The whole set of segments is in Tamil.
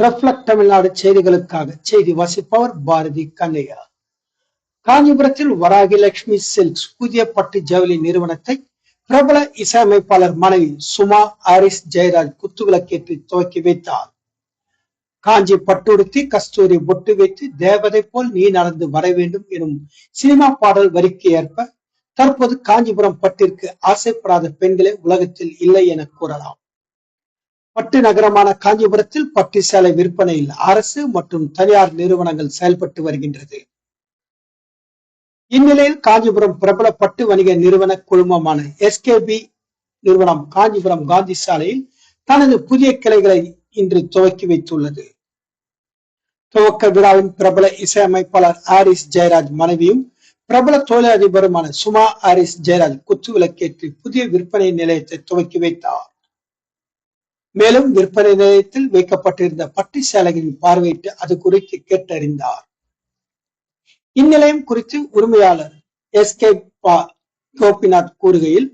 ரெஃப்ளக்ட் தமிழ்நாடு செய்திகளுக்காக செய்தி வாசிப்பவர் பாரதி கண்ணையா. காஞ்சிபுரத்தில் வராகி லட்சுமி சில்க்ஸ் புதிய பட்டு ஜவுளி நிறுவனத்தை பிரபல இசையமைப்பாளர் மனைவி சுமா ஆரிஸ் ஜெயராஜ் குத்துவிளக்கேற்றி துவக்கி வைத்தார். காஞ்சி பட்டுடுத்தி கஸ்தூரி பொட்டு வைத்து தேவதை போல் நீ நடந்து வர வேண்டும் எனும் சினிமா பாடல் வரிக்கு ஏற்ப தற்போது காஞ்சிபுரம் பட்டிற்கு ஆசைப்படாத பெண்களே உலகத்தில் இல்லை என கூறலாம். பட்டு நகரமான காஞ்சிபுரத்தில் பட்டு சேலை விற்பனையில் அரசு மற்றும் தனியார் நிறுவனங்கள் செயல்பட்டு வருகின்றது. இந்நிலையில் காஞ்சிபுரம் பிரபல பட்டு வணிக நிறுவன குழுமமான SKB நிறுவனம் காஞ்சிபுரம் காந்தி சாலையில் தனது புதிய கிளைகளை இன்று துவக்கி வைத்துள்ளது. துவக்க விழாவின் பிரபல இசையமைப்பாளர் ஆரிஸ் ஜெயராஜ் மனைவியும் பிரபல தொழிலதிபருமான சுமா ஆரிஸ் ஜெயராஜ் குத்துவிளக்கேற்றி புதிய விற்பனை நிலையத்தை துவக்கி வைத்தார். மேலும் விற்பனை நிலையத்தில் வைக்கப்பட்டிருந்த பட்டு சேலைகளின் பார்வையிட்டு அது குறித்து கேட்டறிந்தார். இந்நிலையம் குறித்து உரிமையாளர் SK கோபிநாத் கூறுகையில்,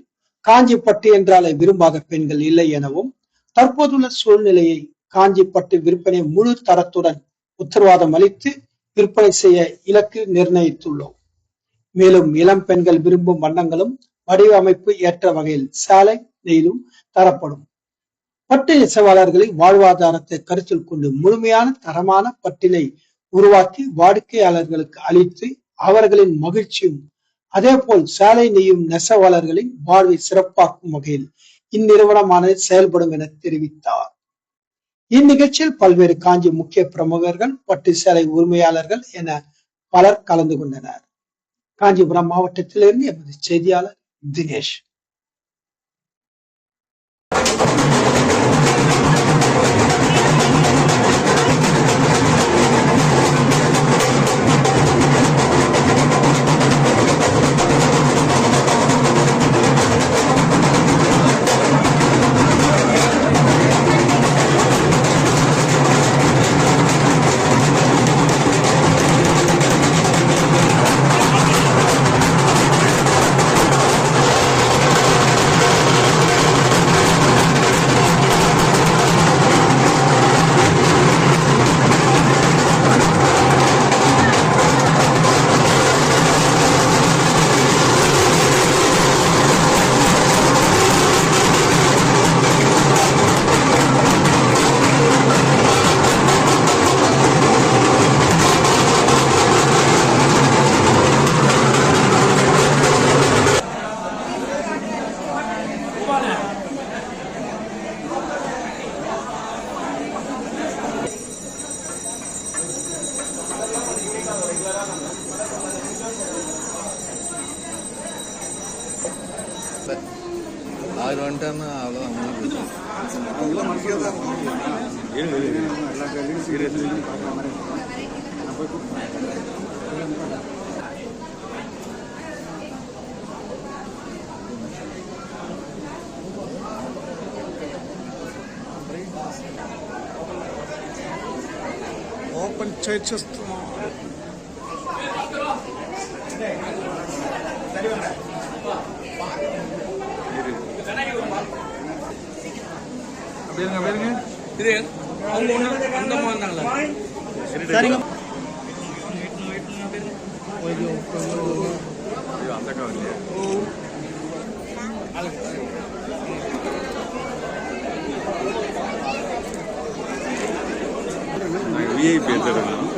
காஞ்சி பட்டு என்றாலே விரும்பாத பெண்கள் இல்லை எனவும் தற்போதுள்ள சூழ்நிலையை காஞ்சி பட்டு விற்பனை முழு தரத்துடன் உத்தரவாதம் அளித்து விற்பனை செய்ய இலக்கு நிர்ணயித்துள்ளோம். மேலும் இளம் பெண்கள் விரும்பும் வண்ணங்களும் வடிவமைப்பு ஏற்ற வகையில் சேலை நெய்தும் தரப்படும். பட்டு நெசவாளர்களின் வாழ்வாதாரத்தை கருத்தில் கொண்டு முழுமையான தரமான பட்டினை உருவாக்கி வாடிக்கையாளர்களுக்கு அளித்து அவர்களின் மகிழ்ச்சியும் அதே போல் சேலை நெய்யும் நெசவாளர்களின் வாழ்வை சிறப்பாக்கும் வகையில் இந்நிறுவனமானது செயல்படும் என தெரிவித்தார். இந்நிகழ்ச்சியில் பல்வேறு காஞ்சி முக்கிய பிரமுகர்கள், பட்டு சேலை உரிமையாளர்கள் என பலர் கலந்து கொண்டனர். காஞ்சிபுரம் மாவட்டத்திலிருந்து எமது செய்தியாளர் தினேஷ். அவர் வந்துட்டாருன்னா அவ்வளோதான். ఓపెన్ చేస్తున్నాం. அவங்க ஒன்று அந்தமாக இருந்தாங்களா? சரிங்க. அந்த காலம் விஐபி எடுத்துருக்கோம்.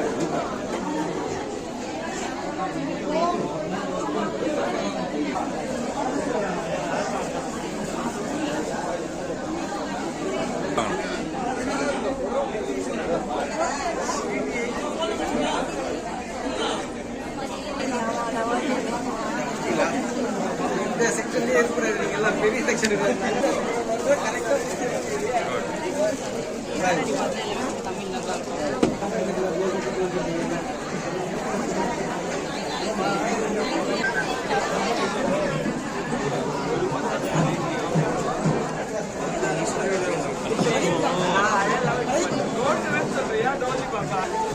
செக்ஷன்லேயே இருக்கிறாரு, எல்லாம் பெரிய செக்ஷன் Don't